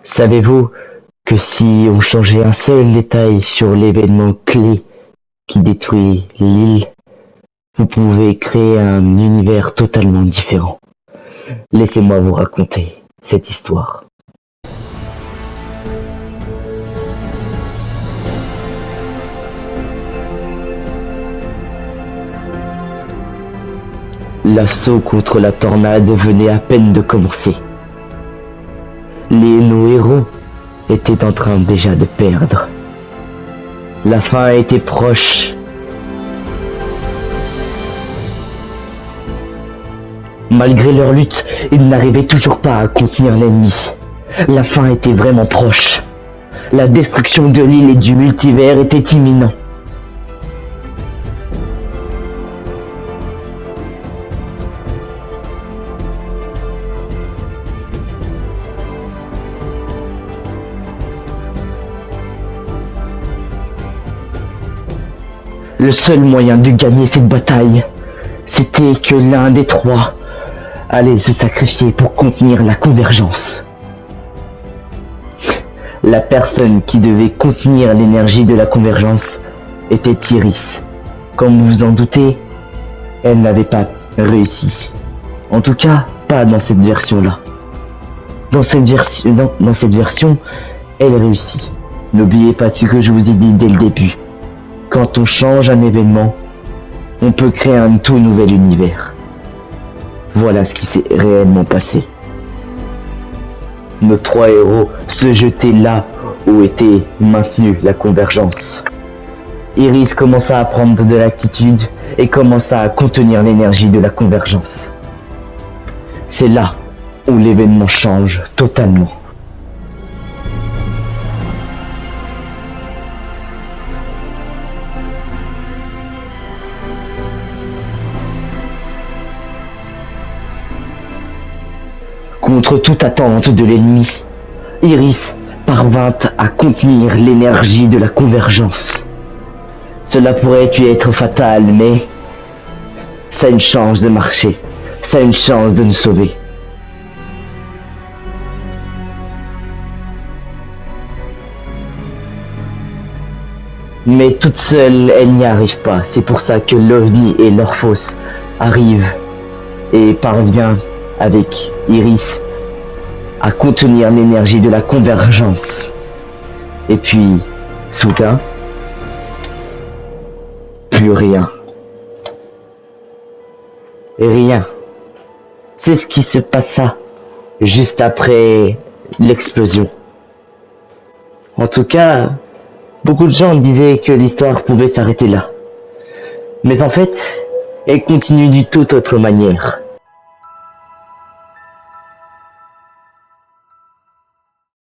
Savez-vous que si on changeait un seul détail sur l'événement clé qui détruit l'île, vous pouvez créer un univers totalement différent. Laissez-moi vous raconter cette histoire. L'assaut contre la tornade venait à peine de commencer. Nos héros étaient en train déjà de perdre. La fin était proche. Malgré leur lutte, ils n'arrivaient toujours pas à contenir l'ennemi. La fin était vraiment proche. La destruction de l'île et du multivers était imminente. Le seul moyen de gagner cette bataille, c'était que l'un des trois allait se sacrifier pour contenir la convergence. La personne qui devait contenir l'énergie de la convergence était Iris. Comme vous vous en doutez, elle n'avait pas réussi. En tout cas, pas dans cette version-là. Dans cette version, elle réussit. N'oubliez pas ce que je vous ai dit dès le début. Quand on change un événement, on peut créer un tout nouvel univers. Voilà ce qui s'est réellement passé. Nos trois héros se jetaient là où était maintenue la convergence. Iris commença à prendre de l'attitude et commença à contenir l'énergie de la convergence. C'est là où l'événement change totalement. Contre toute attente de l'ennemi, Iris parvint à contenir l'énergie de la convergence. Cela pourrait lui être fatal, mais ça a une chance de marcher, ça a une chance de nous sauver. Mais toute seule, elle n'y arrive pas. C'est pour ça que l'OVNI et l'Orphos arrivent et parvient avec Iris à contenir l'énergie de la convergence. Et puis, soudain, plus rien. Et rien. C'est ce qui se passa juste après l'explosion. En tout cas, beaucoup de gens disaient que l'histoire pouvait s'arrêter là. Mais en fait, elle continue d'une toute autre manière.